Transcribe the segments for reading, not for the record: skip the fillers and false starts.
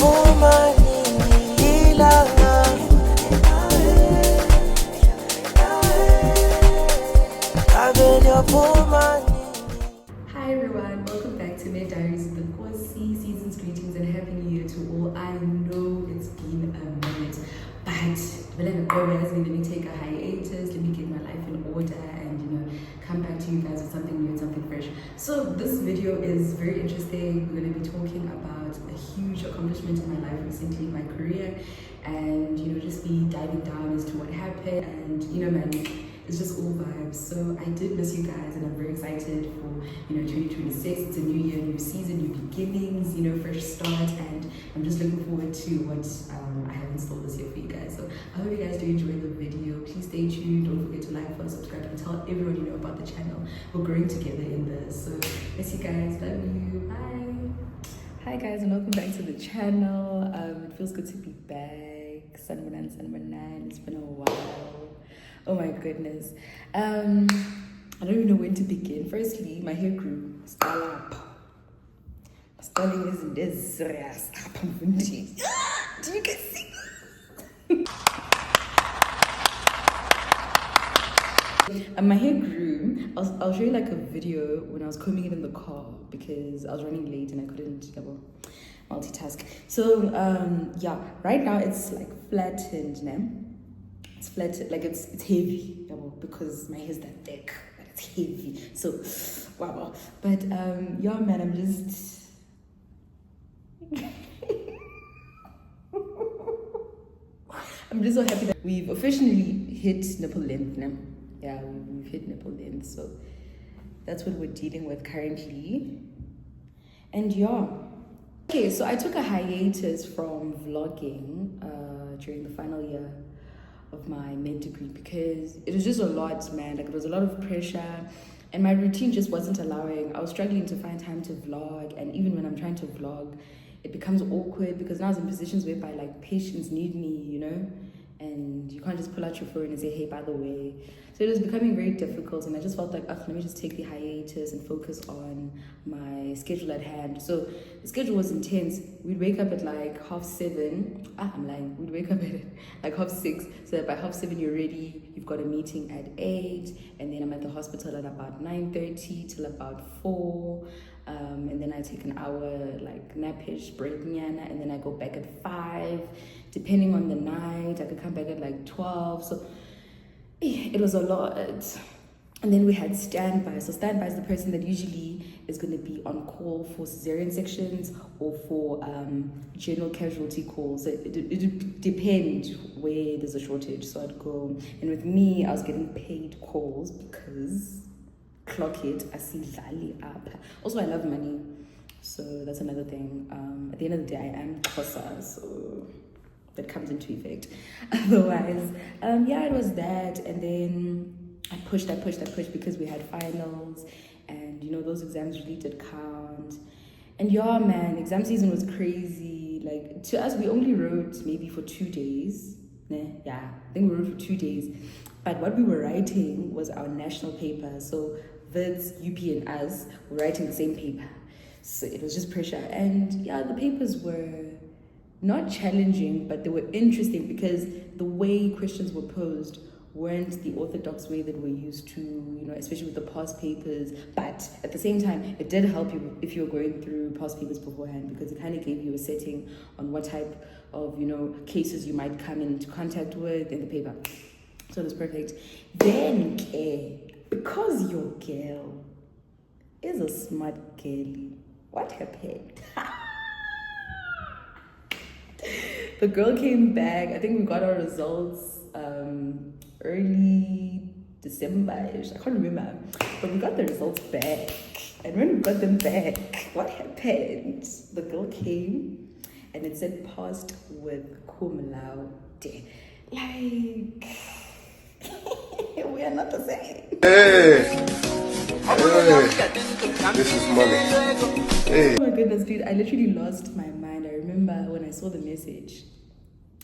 Hi everyone, welcome back to my diaries with the Kosi season's greetings and happy new year to all. I know it's been a minute, but let me take a hiatus, let me get my life in order and come back to you guys with something new and something fresh. So this video is very interesting. We're going to be talking about a huge accomplishment in my life recently in my career, and just be diving down as to what happened, and man, it's just all vibes. So I did miss you guys, and I'm very excited for 2026. It's a new year, new season, new beginnings, fresh start, and I'm just looking forward to what I have in store this year for you guys. So I hope you guys do enjoy the video. Please stay tuned. Don't forget to like, follow, subscribe, and tell everyone you know about the channel. We're growing together in this. So miss you guys. Love you. Bye. Hi guys, and welcome back to the channel. It feels good to be back. Sunman. It's been a while. Oh my goodness. I don't even know when to begin. Firstly, my hair grew. Styling isn't this serious. Do you guys see? And my hair grew. I'll show you like a video when I was combing it in the car because I was running late and I couldn't multitask. So yeah, right now it's like flattened now. It's flat, like it's heavy, because my hair's that thick, but it's heavy. So wow. But yeah, man, I'm just I'm just so happy that we've officially hit nipple length now. Yeah, we've hit nipple length, so that's what we're dealing with currently. And yeah, okay, so I took a hiatus from vlogging during the final year of my med degree because it was just a lot, man. Like, it was a lot of pressure and my routine just wasn't allowing. I was struggling to find time to vlog, and even when I'm trying to vlog, it becomes awkward because now I was in positions whereby like patients need me, and you can't just pull out your phone and say, hey, by the way. So it was becoming very difficult, and I just felt like, let me just take the hiatus and focus on my schedule at hand. So the schedule was intense. We'd wake up at like 7:30. I'm lying. We'd wake up at like 6:30, so that by 7:30 you're ready. You've got a meeting at 8, and then I'm at the hospital at about 9:30 till about 4. And then I take an hour like napish break, and then I go back at 5. Depending on the night, I could come back at like 12. So it was a lot. And then we had standby. So standby is the person that usually is going to be on call for cesarean sections or for general casualty calls. So it depends where there's a shortage. So I'd go, and with me, I was getting paid calls because clock it, I see Lali up. Also, I love money, so that's another thing. At the end of the day, I am Xhosa, so that comes into effect. Otherwise, yeah, it was that, and then I pushed because we had finals, and those exams really did count. And yeah, man, exam season was crazy. Like, to us, we only wrote maybe for 2 days. Yeah, I think we wrote for 2 days. But what we were writing was our national paper. So Vids, UP, and us were writing the same paper. So it was just pressure. And yeah, the papers were not challenging, but they were interesting because the way questions were posed weren't the orthodox way that we're used to, especially with the past papers. But at the same time, it did help you if you were going through past papers beforehand, because it kind of gave you a setting on what type of, cases you might come into contact with in the paper. So it was perfect. Then, because your girl is a smart girlie, what happened? The girl came back. I think we got our results early December-ish. I can't remember. But we got the results back. And when we got them back, what happened? The girl came and it said passed with cum laude. Like, we are not the same. Hey! This is money. Hey! Oh my goodness, dude. I literally lost my mind. I remember when I saw the message.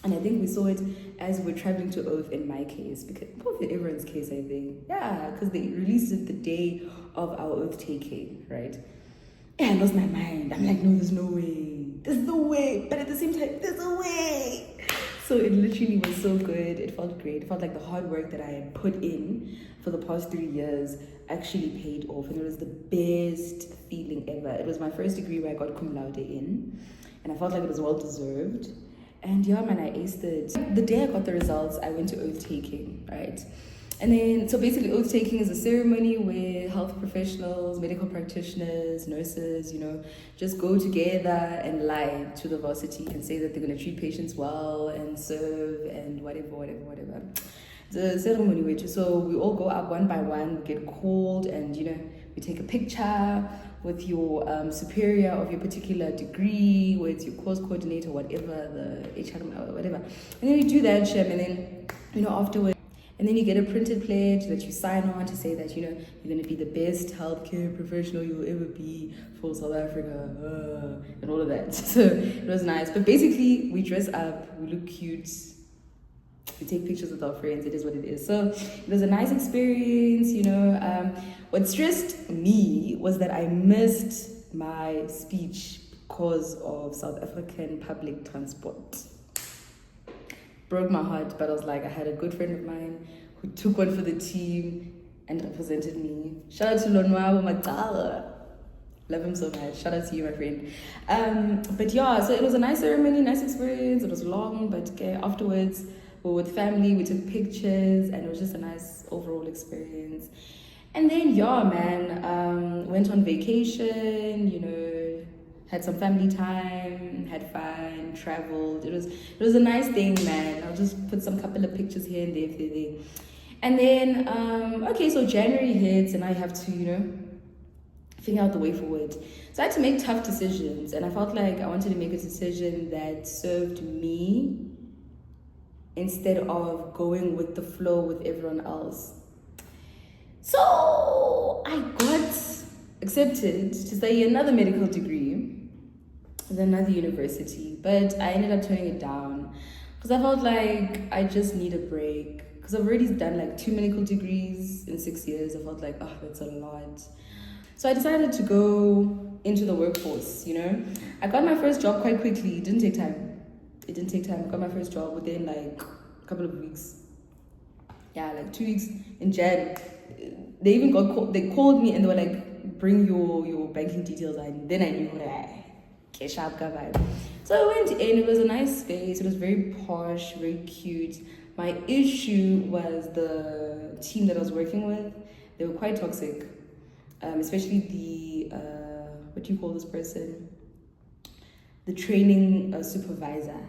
And I think we saw it as we were traveling to Oath in my case, because both in everyone's case, I think. Yeah, because they released it the day of our Oath taking, right? Yeah, I lost my mind. I'm like, no, there's no way. This is the way. But at the same time, there's a way. So it literally was so good. It felt great. It felt like the hard work that I had put in for the past 3 years actually paid off. And it was the best feeling ever. It was my first degree where I got cum laude in. And I felt like it was well deserved. And yeah, man, I aced it. The day I got the results, I went to oath taking, right? And then, so basically oath taking is a ceremony where health professionals, medical practitioners, nurses, just go together and lie to the varsity and say that they're going to treat patients well and serve and whatever. It's a ceremony which, so we all go up one by one, we get called, and we take a picture with your superior of your particular degree, with your course coordinator, whatever, the HR, whatever. And then you do that, Shem, and then, afterwards, and then you get a printed pledge that you sign on to say that, you're going to be the best healthcare professional you'll ever be for South Africa, and all of that. So it was nice. But basically, we dress up, we look cute, we take pictures with our friends. It is what it is. So it was a nice experience, What stressed me was that I missed my speech because of South African public transport. Broke my heart, but I was like, I had a good friend of mine who took one for the team and represented me. Shout out to Lonwabo Matala. Love him so much. Shout out to you, my friend. But yeah, so it was a nice ceremony, nice experience. It was long, but afterwards, we were with family, we took pictures, and it was just a nice overall experience. And then, yeah, man, went on vacation, had some family time, had fun, traveled. It was a nice thing, man. I'll just put some couple of pictures here and there if they're there. And then, so January hits and I have to, figure out the way forward. So I had to make tough decisions, and I felt like I wanted to make a decision that served me instead of going with the flow with everyone else. So I got accepted to study another medical degree at another university, but I ended up turning it down because I felt like I just need a break, because I've already done like 2 medical degrees in 6 years. I felt like, that's a lot. So I decided to go into the workforce. I got my first job quite quickly. It didn't take time. I got my first job within like a couple of weeks. Yeah, like 2 weeks in Jan. They even they called me and they were like, bring your banking details. And then I knew, get sharp vibe. So I went in. It was a nice space. It was very posh, very cute. My issue was the team that I was working with. They were quite toxic, especially the what do you call this person? The training supervisor.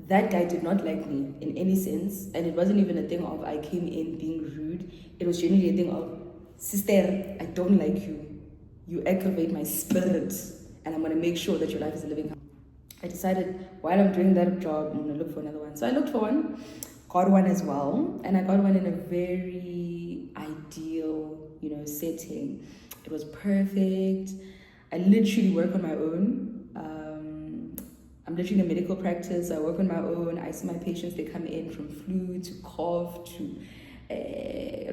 That guy did not like me in any sense, and it wasn't even a thing of I came in being rude. It was genuinely a thing of, sister, I don't like you. You aggravate my spirit, and I'm going to make sure that your life is a living hell. I decided while I'm doing that job, I'm going to look for another one. So I looked for one, got one as well, and I got one in a very ideal, setting. It was perfect. I literally work on my own. I'm literally in a medical practice. I work on my own. I see my patients. They come in from flu to cough to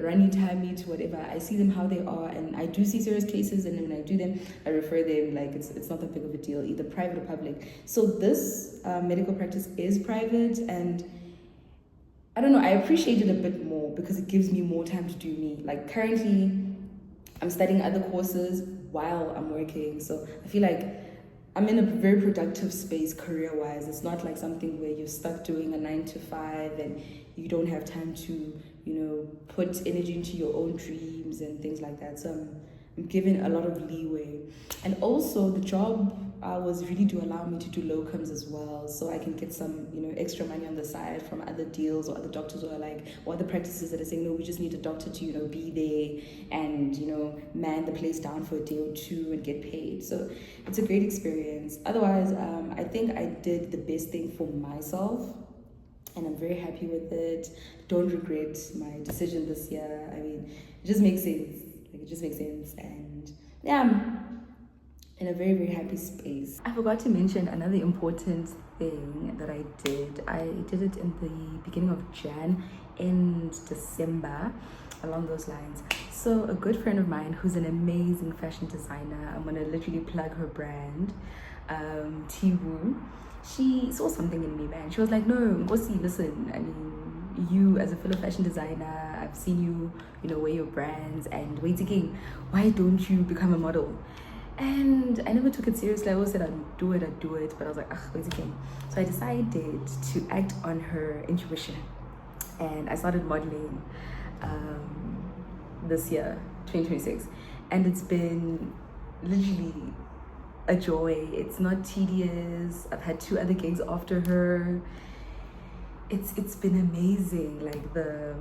runny tummy to whatever. I see them how they are, and I do see serious cases, and when I do them, I refer them. Like it's not that big of a deal, either private or public. So this medical practice is private, and I don't know, I appreciate it a bit more because it gives me more time to do me. Like currently, I'm studying other courses while I'm working, so I feel like I'm in a very productive space career-wise. It's not like something where you're stuck doing a 9 to 5 and you don't have time to, put energy into your own dreams and things like that. So I'm given a lot of leeway. And also the job hours really do allow me to do locums as well. So I can get some, extra money on the side from other deals or other doctors who are like, or other practices that are saying, no, we just need a doctor to, be there and, man the place down for a day or two and get paid. So it's a great experience. Otherwise, I think I did the best thing for myself, and I'm very happy with it. Don't regret my decision this year. I mean, it just makes sense. And yeah, I'm in a very, very happy space. I forgot to mention another important thing that I did. I did it in the beginning of Jan, in December, along those lines. So a good friend of mine who's an amazing fashion designer, I'm gonna literally plug her brand. Tiwu, she saw something in me, man. She was like, no, Ngosi, listen, I mean, you as a fellow fashion designer, I've seen you, you know, wear your brands, and wait again, why don't you become a model? And I never took it seriously. I always said I'd do it, but I was like, wait again. So I decided to act on her intuition, and I started modeling this year, 2026, and it's been literally a joy. It's not tedious. I've had 2 other gigs after her. It's been amazing. Like the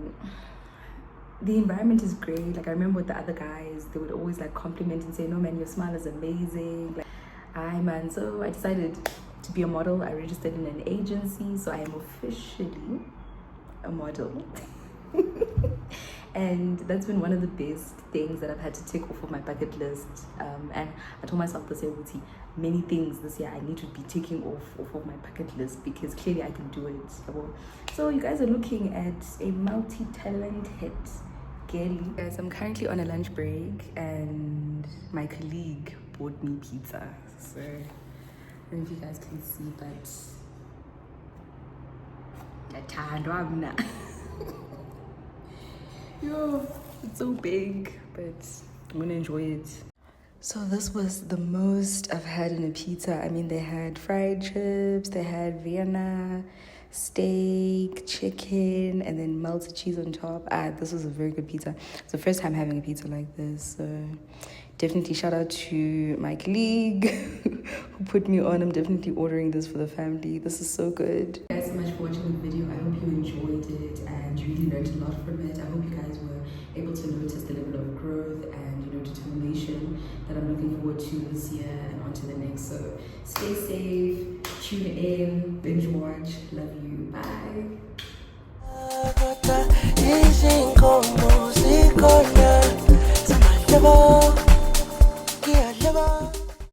environment is great. Like I remember with the other guys, they would always like compliment and say, no man, your smile is amazing. Like, aye man. So I decided to be a model. I registered in an agency, so I am officially a model. And that's been one of the best things that I've had to tick off of my bucket list. And I told myself this year, many things this year I need to be ticking off of my bucket list, because clearly I can do it. So you guys are looking at a multi-talented girl. Guys, I'm currently on a lunch break, and my colleague bought me pizza. So I don't know if you guys can see, but yo, it's so big, but I'm gonna enjoy it. So this was the most I've had in a pizza. I mean, they had fried chips, they had Vienna, steak, chicken, and then melted cheese on top. This was a very good pizza. It's the first time having a pizza like this. So definitely shout out to my colleague who put me on. I'm definitely ordering this for the family. This is so good. Thank you guys so much for watching the video. I hope you enjoyed it and you really learned a lot from it. I hope you guys were able to notice the level of growth and, you know, determination that I'm looking forward to this year and on to the next. So stay safe, tune in, binge watch, love you.